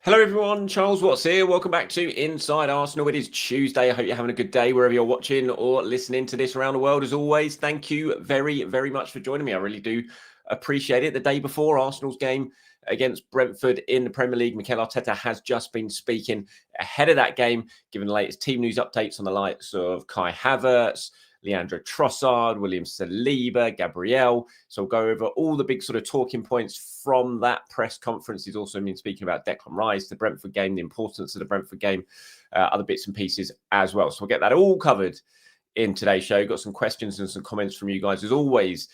Hello everyone, Charles Watts here. Welcome back to Inside Arsenal. It is Tuesday. I hope you're having a good day wherever you're watching or listening to this around the world. As always, thank you very, very much for joining me. I really do appreciate it. The day before Arsenal's game against Brentford in the Premier League, Mikel Arteta has just been speaking ahead of that game, giving the latest team news updates on the likes of Kai Havertz, Leandro Trossard, William Saliba, Gabriel. So we'll go over all the big sort of talking points from that press conference. He's also been speaking about Declan Rice, the Brentford game, the importance of the Brentford game, other bits and pieces as well. So we'll get that all covered in today's show. Got some questions and some comments from you guys as always,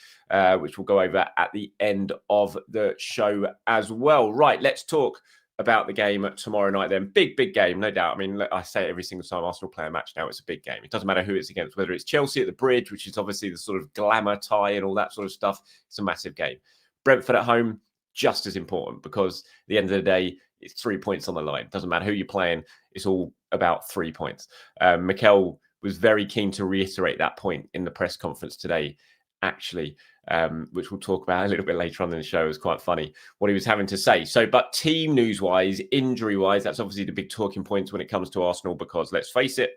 which we'll go over at the end of the show as well. Right, let's talk about the game tomorrow night then. Big game, no doubt. I mean, I say it every single time Arsenal play a match now, it's a big game. It doesn't matter who it's against, whether it's Chelsea at the Bridge, which is obviously the sort of glamour tie and all that sort of stuff. It's a massive game. Brentford at home, just as important, because at the end of the day, it's 3 points on the line. It doesn't matter who you're playing. It's all about 3 points. Mikel was very keen to reiterate that point in the press conference today, actually, which we'll talk about a little bit later on in the show. It was quite funny what he was having to say. So, but team news-wise, injury-wise, that's obviously the big talking points when it comes to Arsenal, because let's face it,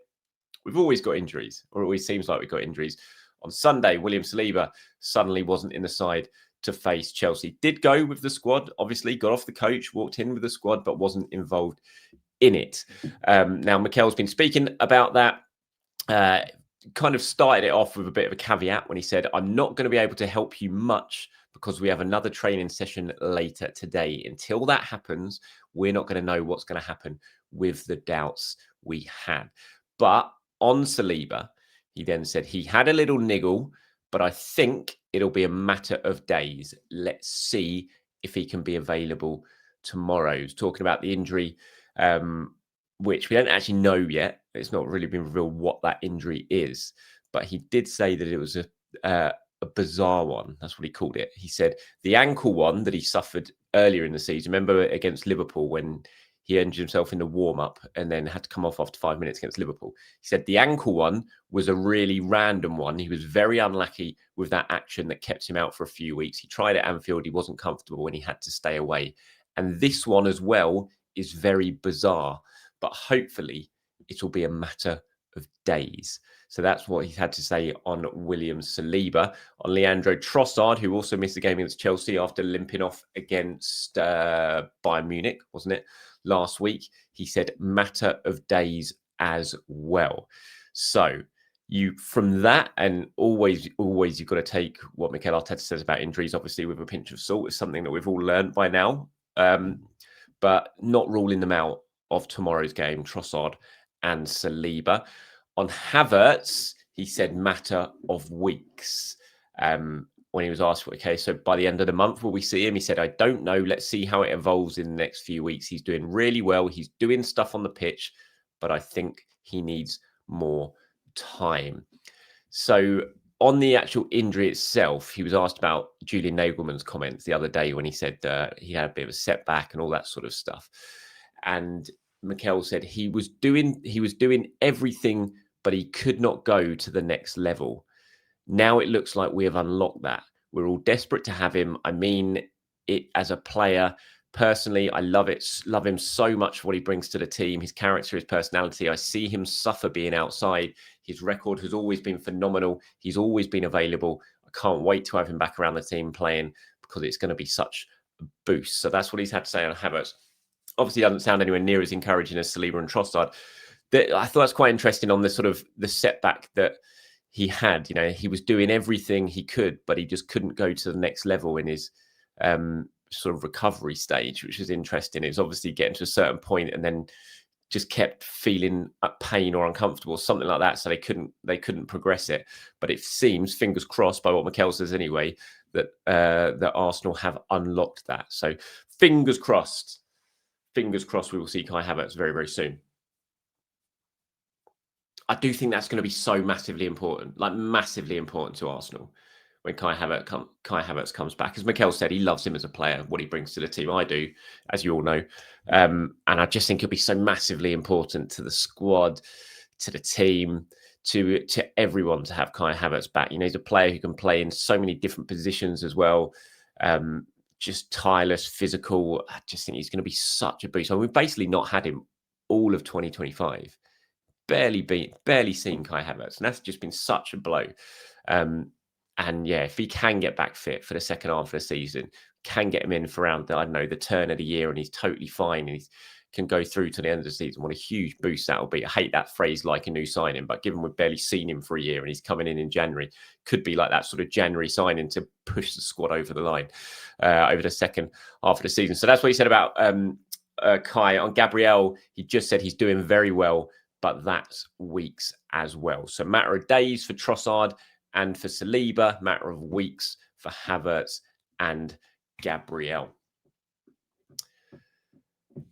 we've always got injuries, or it always seems like we've got injuries. On Sunday, William Saliba suddenly wasn't in the side to face Chelsea. Did go with the squad, obviously, got off the coach, walked in with the squad, but wasn't involved in it. Now, Mikel's been speaking about that. Kind of started it off with a bit of a caveat when he said, I'm not going to be able to help you much because we have another training session later today. Until that happens, we're not going to know what's going to happen with the doubts we had. But on Saliba, he then said he had a little niggle, but I think it'll be a matter of days. Let's see if he can be available tomorrow. He's talking about the injury, which we don't actually know yet. It's not really been revealed what that injury is, but he did say that it was a bizarre one. That's what he called it. He said the ankle one that he suffered earlier in the season. Remember against Liverpool when he injured himself in the warm-up and then had to come off after 5 minutes against Liverpool. He said the ankle one was a really random one. He was very unlucky with that action that kept him out for a few weeks. He tried at Anfield. He wasn't comfortable and he had to stay away. And this one as well is very bizarre, but hopefully it will be a matter of days. So that's what he had to say on William Saliba. On Leandro Trossard, who also missed the game against Chelsea after limping off against Bayern Munich, wasn't it, last week? He said matter of days as well. So you from that, and always you've got to take what Mikel Arteta says about injuries, obviously, with a pinch of salt. It's something that we've all learned by now, but not ruling them out of tomorrow's game, Trossard and Saliba. On Havertz, he said matter of weeks. When he was asked, okay, so by the end of the month, will we see him? He said, I don't know. Let's see how it evolves in the next few weeks. He's doing really well. He's doing stuff on the pitch, but I think he needs more time. So on the actual injury itself, he was asked about Julian Nagelsmann's comments the other day when he said he had a bit of a setback and all that sort of stuff. And Mikel said he was doing everything, but he could not go to the next level. Now it looks like we have unlocked that. We're all desperate to have him. I mean it as a player. Personally, I love him so much for what he brings to the team, his character, his personality. I see him suffer being outside. His record has always been phenomenal. He's always been available. I can't wait to have him back around the team playing because it's going to be such a boost. So that's what he's had to say on Havertz. Obviously doesn't sound anywhere near as encouraging as Saliba and Trossard. I thought that's quite interesting on the sort of the setback that he had. You know, he was doing everything he could, but he just couldn't go to the next level in his sort of recovery stage, which is interesting. It was obviously getting to a certain point and then just kept feeling pain or uncomfortable, something like that. So they couldn't progress it. But it seems, fingers crossed by what Mikel says anyway, that that Arsenal have unlocked that. So fingers crossed we will see Kai Havertz very, very soon. I do think that's going to be so massively important, like massively important to Arsenal when Kai Havertz comes back. As Mikel said, he loves him as a player, what he brings to the team. I do, as you all know. And I just think it'll be so massively important to the squad, to the team, to everyone to have Kai Havertz back. You know, he's a player who can play in so many different positions as well. just tireless, physical. I just think he's going to be such a boost. I mean, we've basically not had him all of 2025. Barely seen Kai Havertz, and that's just been such a blow. And yeah, if he can get back fit for the second half of the season, can get him in for around, I don't know, the turn of the year, and he's totally fine, and he can go through to the end of the season. What a huge boost that will be. I hate that phrase, like a new signing, but given we've barely seen him for a year and he's coming in January, could be like that sort of January signing to push the squad over the line over the second half of the season. So that's what he said about Kai. On Gabriel, he just said he's doing very well, but that's weeks as well. So matter of days for Trossard and for Saliba, matter of weeks for Havertz and Gabriel.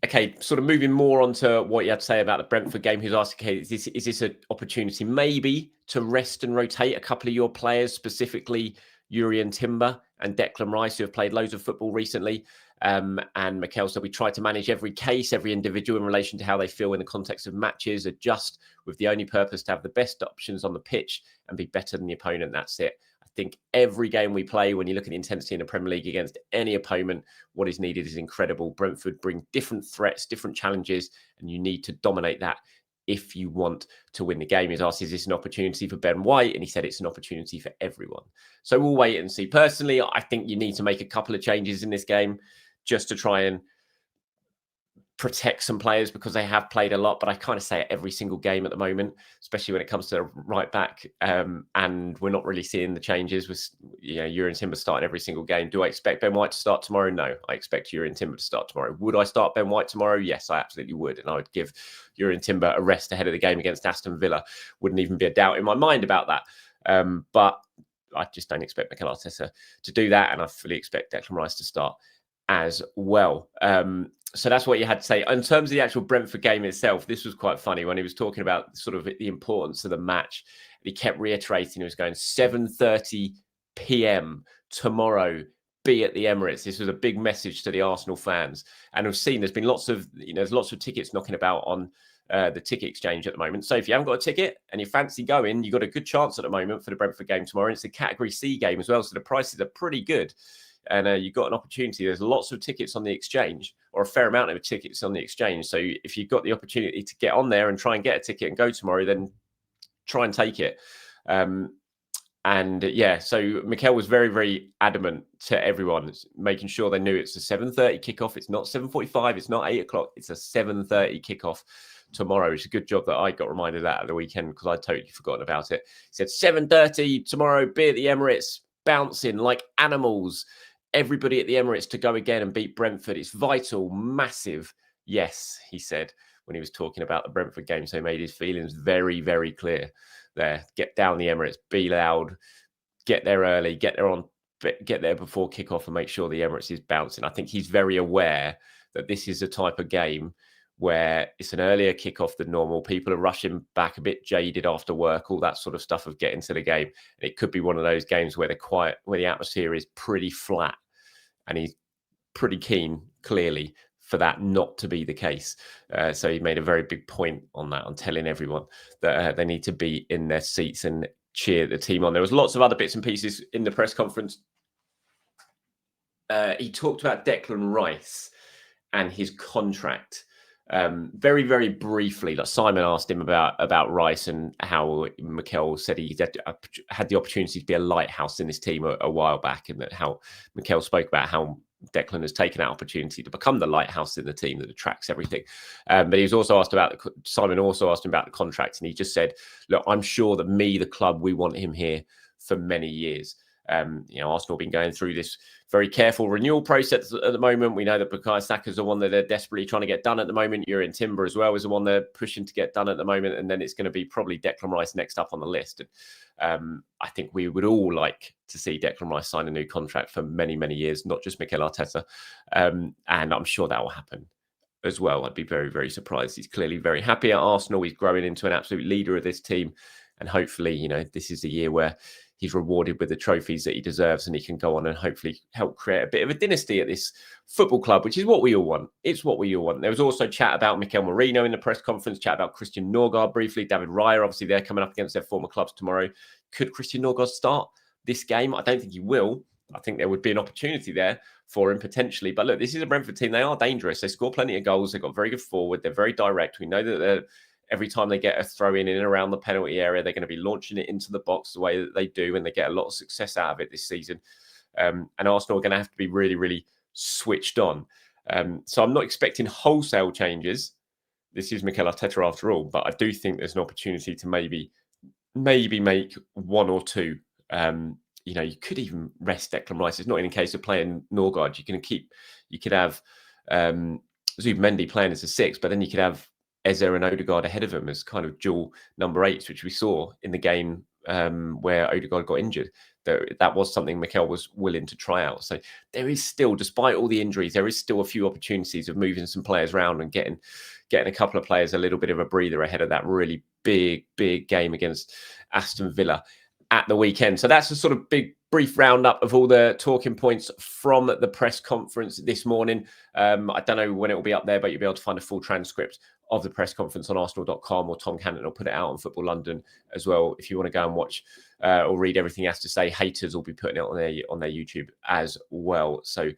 Okay, sort of moving more on to what you had to say about the Brentford game. Who's asked, okay, is this an opportunity maybe to rest and rotate a couple of your players, specifically Yuri and Timber and Declan Rice, who have played loads of football recently? And Mikel said we try to manage every case, every individual in relation to how they feel in the context of matches, adjust with the only purpose to have the best options on the pitch and be better than the opponent. That's it. I think every game we play, when you look at the intensity in the Premier League against any opponent, what is needed is incredible. Brentford bring different threats, different challenges, and you need to dominate that if you want to win the game. He's asked, is this an opportunity for Ben White? And he said it's an opportunity for everyone. So we'll wait and see. Personally, I think you need to make a couple of changes in this game just to try and protect some players because they have played a lot, but I kind of say it every single game at the moment, especially when it comes to right back. And we're not really seeing the changes with, Yuri and Timber starting every single game. Do I expect Ben White to start tomorrow? No, I expect Yuri and Timber to start tomorrow. Would I start Ben White tomorrow? Yes, I absolutely would. And I would give Yuri and Timber a rest ahead of the game against Aston Villa. Wouldn't even be a doubt in my mind about that. But I just don't expect Mikel Arteta to do that. And I fully expect Declan Rice to start as well. So that's what you had to say. In terms of the actual Brentford game itself, this was quite funny when he was talking about sort of the importance of the match. He kept reiterating, he was going 7:30 p.m. tomorrow, be at the Emirates. This was a big message to the Arsenal fans. And we've seen there's been lots of, there's lots of tickets knocking about on the ticket exchange at the moment. So if you haven't got a ticket and you fancy going, you've got a good chance at the moment for the Brentford game tomorrow. It's a Category C game as well, so the prices are pretty good. And you've got an opportunity. There's lots of tickets on the exchange, or a fair amount of tickets on the exchange. So if you've got the opportunity to get on there and try and get a ticket and go tomorrow, then try and take it. So Mikel was very, very adamant to everyone, making sure they knew it's a 7:30 kickoff. It's not 7:45. It's not 8 o'clock. It's a 7:30 kickoff tomorrow. It's a good job that I got reminded of that at the weekend because I'd totally forgotten about it. He said 7:30 tomorrow, be at the Emirates, bouncing like animals. Everybody at the Emirates to go again and beat Brentford. It's vital, massive. Yes, he said when he was talking about the Brentford game. So he made his feelings very, very clear there. Get down the Emirates, be loud, get there early, get there before kickoff and make sure the Emirates is bouncing. I think he's very aware that this is a type of game where it's an earlier kickoff than normal. People are rushing back a bit jaded after work, all that sort of stuff of getting to the game. And it could be one of those games where the atmosphere is pretty flat. And he's pretty keen, clearly, for that not to be the case. So he made a very big point on that, on telling everyone that they need to be in their seats and cheer the team on. There was lots of other bits and pieces in the press conference. He talked about Declan Rice and his contract. Very, very briefly, like Simon asked him about Rice and how Mikel said he had the opportunity to be a lighthouse in this team a while back, and that how Mikel spoke about how Declan has taken that opportunity to become the lighthouse in the team that attracts everything. But he was also asked Simon also asked him about the contract, and he just said, "Look, I'm sure that the club, we want him here for many years." Arsenal have been going through this very careful renewal process at the moment. We know that Bukayo Saka is the one that they're desperately trying to get done at the moment. Yuri and Timber as well is the one they're pushing to get done at the moment. And then it's going to be probably Declan Rice next up on the list. And I think we would all like to see Declan Rice sign a new contract for many, many years, not just Mikel Arteta. And I'm sure that will happen as well. I'd be very, very surprised. He's clearly very happy at Arsenal. He's growing into an absolute leader of this team. And hopefully, this is the year where he's rewarded with the trophies that he deserves, and he can go on and hopefully help create a bit of a dynasty at this football club, which is what we all want. It's what we all want. There was also chat about Mikel Merino in the press conference, chat about Christian Norgard briefly, David Raya. Obviously, they're coming up against their former clubs tomorrow. Could Christian Norgard start this game? I don't think he will, I think there would be an opportunity there for him potentially. But look, this is a Brentford team. They are dangerous. They score plenty of goals. They've got very good forward. They're very direct. We know that every time they get a throw in and around the penalty area, they're going to be launching it into the box the way that they do, and they get a lot of success out of it this season. And Arsenal are going to have to be really, really switched on. So I'm not expecting wholesale changes. This is Mikel Arteta after all, but I do think there's an opportunity to maybe make one or two. You could even rest Declan Rice. It's not in a case of playing Norgard. You could have Zubimendi playing as a 6, but then you could have Eze and Odegaard ahead of him as kind of dual number 8s, which we saw in the game where Odegaard got injured. That was something Mikel was willing to try out. So there is still, despite all the injuries, there is still a few opportunities of moving some players around and getting a couple of players a little bit of a breather ahead of that really big game against Aston Villa at the weekend. So that's a sort of brief roundup of all the talking points from the press conference this morning. I don't know when it will be up there, but you'll be able to find a full transcript of the press conference on arsenal.com, or Tom Cannon will put it out on Football London as well. If you want to go and watch or read everything he has to say, Haters will be putting it on their YouTube as well. So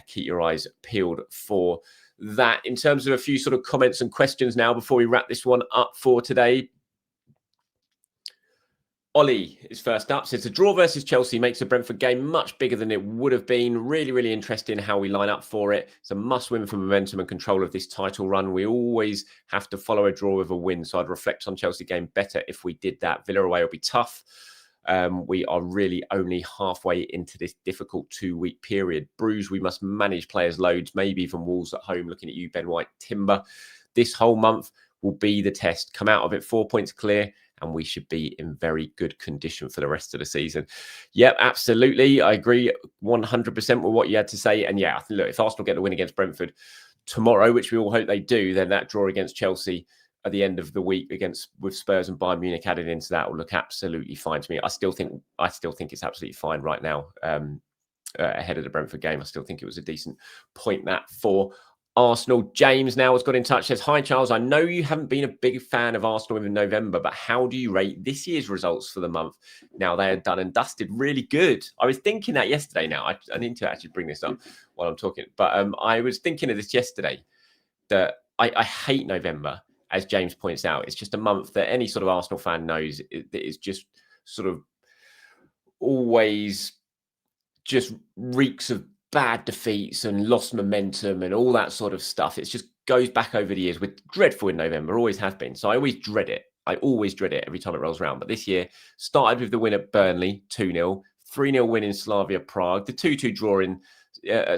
keep your eyes peeled for that. In terms of a few sort of comments and questions now before we wrap this one up for today. Ollie is first up. Says the draw versus Chelsea makes the Brentford game much bigger than it would have been. Really, really interesting how we line up for it. It's a must-win for momentum and control of this title run. We always have to follow a draw with a win. So I'd reflect on Chelsea game better if we did that. Villa away will be tough. We are really only halfway into this difficult 2-week period. Bruges, we must manage players' loads, maybe even Wolves at home. Looking at you, Ben White, Timber. This whole month will be the test. Come out of it 4 points clear, and we should be in very good condition for the rest of the season. Yep, absolutely. I agree 100% with what you had to say. And yeah, look, if Arsenal get the win against Brentford tomorrow, which we all hope they do, then that draw against Chelsea at the end of the week with Spurs and Bayern Munich added into that will look absolutely fine to me. I still think it's absolutely fine right now. Ahead of the Brentford game, I still think it was a decent point that for Arsenal. James now has got in touch, says, hi Charles, I know you haven't been a big fan of Arsenal in November, but how do you rate this year's results for the month? Now they are done and dusted. Really good. I was thinking that yesterday. Now I need to actually bring this up while I'm talking, but I was thinking of this yesterday, that I hate November, as James points out. It's just a month that any sort of Arsenal fan knows that is just sort of always just reeks of bad defeats and lost momentum and all that sort of stuff. It just goes back over the years. We're dreadful in November, always have been. So I always dread it. Every time it rolls around. But this year started with the win at Burnley, 2-0, 3-0 win in Slavia Prague, the 2-2 draw in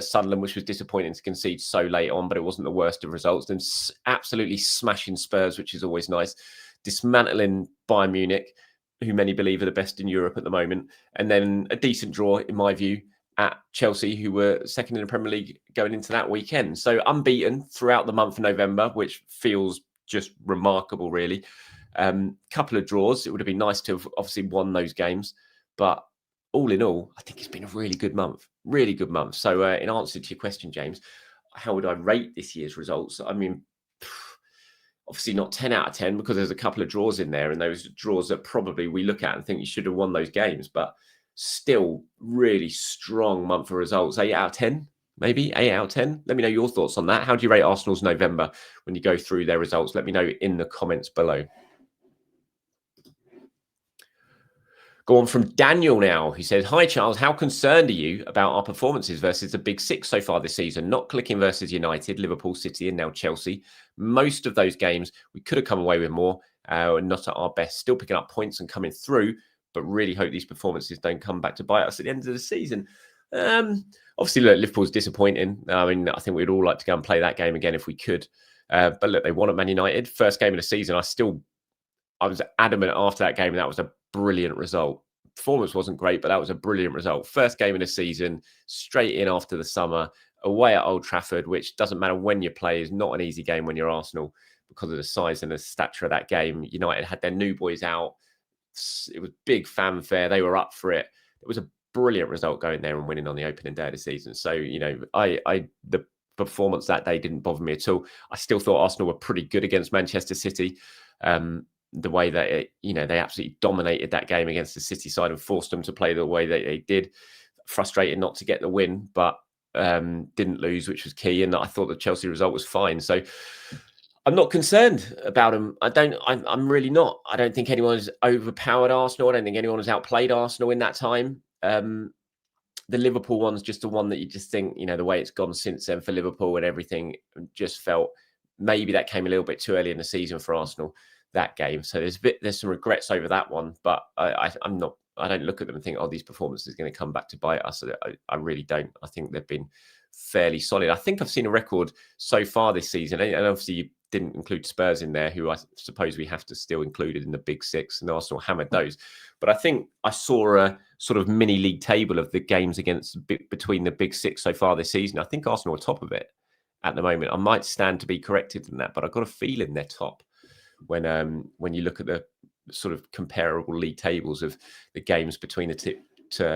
Sunderland, which was disappointing to concede so late on, but it wasn't the worst of results. Then absolutely smashing Spurs, which is always nice. Dismantling Bayern Munich, who many believe are the best in Europe at the moment. And then a decent draw, in my view, at Chelsea, who were second in the Premier League going into that weekend. So unbeaten throughout the month of November, which feels just remarkable, really. Couple of draws. It would have been nice to have obviously won those games. But all in all, I think it's been a really good month. Really good month. So in answer to your question, James, how would I rate this year's results? I mean, obviously not 10 out of 10 because there's a couple of draws in there, and those draws that probably we look at and think you should have won those games. But still really strong month of results. 8 out of 10, maybe 8 out of 10. Let me know your thoughts on that. How do you rate Arsenal's November when you go through their results? Let me know in the comments below. Go on from Daniel now, who says, hi Charles, how concerned are you about our performances versus the big six so far this season? Not clicking versus United, Liverpool, City and now Chelsea. Most of those games we could have come away with more, not at our best. Still picking up points and coming through, but really hope these performances don't come back to bite us at the end of the season. Obviously, look, Liverpool's disappointing. I mean, I think we'd all like to go and play that game again if we could. But look, they won at Man United. First game of the season. I was adamant after that game that was a brilliant result. Performance wasn't great, but that was a brilliant result. First game of the season, straight in after the summer, away at Old Trafford, which doesn't matter when you play, is not an easy game when you're Arsenal because of the size and the stature of that game. United had their new boys out. It was big fanfare. They were up for it. It was a brilliant result going there and winning on the opening day of the season. So, the performance that day didn't bother me at all. I still thought Arsenal were pretty good against Manchester City. The way that they absolutely dominated that game against the City side and forced them to play the way that they did. frustrated not to get the win, but didn't lose, which was key. And I thought the Chelsea result was fine. So I'm not concerned about them. I'm really not. I don't think anyone's overpowered Arsenal. I don't think anyone has outplayed Arsenal in that time. The Liverpool one's just the one that you just think, the way it's gone since then for Liverpool and everything, just felt maybe that came a little bit too early in the season for Arsenal, that game. So there's some regrets over that one, but I don't look at them and think, oh, these performances are going to come back to bite us. I really don't. I think they've been fairly solid. I think I've seen a record so far this season, and obviously you didn't include Spurs in there, who I suppose we have to still include in the big six, and Arsenal hammered those. But I think I saw a sort of mini league table of the games between the big six so far this season. I think Arsenal are top of it at the moment. I might stand to be corrected in that, but I've got a feeling they're top when you look at the sort of comparable league tables of the games between the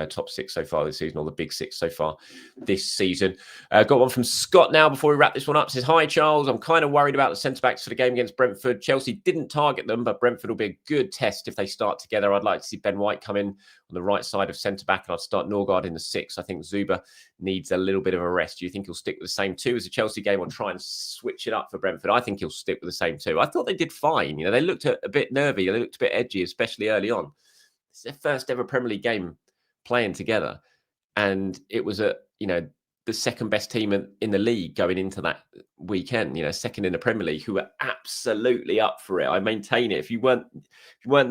top six so far this season, or the big six so far this season. Got one from Scott now before we wrap this one up. Says, hi Charles, I'm kind of worried about the centre-backs for the game against Brentford. Chelsea didn't target them, but Brentford will be a good test if they start together. I'd like to see Ben White come in on the right side of centre-back, and I'd start Norgard in the six. I think Zuba needs a little bit of a rest. Do you think he'll stick with the same two as a Chelsea game, or try and switch it up for Brentford? I think he'll stick with the same two. I thought they did fine. They looked a bit nervy. They looked a bit edgy, especially early on. It's their first ever Premier League game playing together, and it was the second best team in the league going into that weekend, second in the Premier League, who were absolutely up for it. I maintain it. If you weren't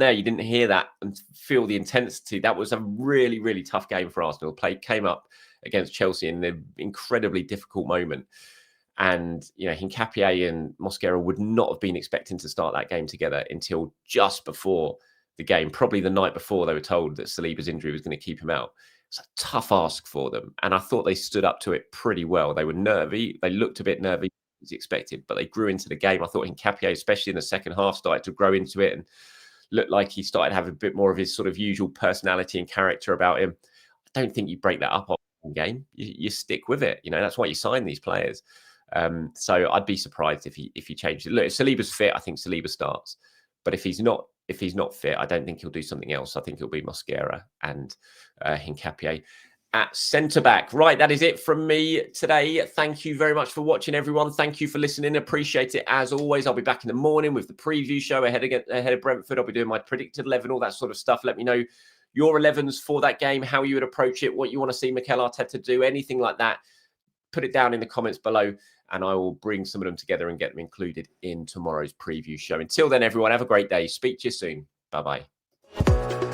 there, you didn't hear that and feel the intensity. That was a really, really tough game for Arsenal. Came up against Chelsea in an incredibly difficult moment. And, Hincapié and Mosquera would not have been expecting to start that game together until just before the game, probably the night before they were told that Saliba's injury was going to keep him out. It's a tough ask for them, and I thought they stood up to it pretty well. They were nervy. They looked a bit nervy as expected, but they grew into the game. I thought Hincapié, especially in the second half, started to grow into it and looked like he started to have a bit more of his sort of usual personality and character about him. I don't think you break that up on one game. You stick with it. That's why you sign these players. So I'd be surprised if he changed it. Look, if Saliba's fit, I think Saliba starts. But if he's not fit, I don't think he'll do something else. I think he'll be Mosquera and Hincapié at centre-back. Right, that is it from me today. Thank you very much for watching, everyone. Thank you for listening. Appreciate it. As always, I'll be back in the morning with the preview show ahead of Brentford. I'll be doing my predicted 11, all that sort of stuff. Let me know your 11s for that game, how you would approach it, what you want to see Mikel Arteta do, anything like that. Put it down in the comments below, and I will bring some of them together and get them included in tomorrow's preview show. Until then, everyone, have a great day. Speak to you soon. Bye-bye.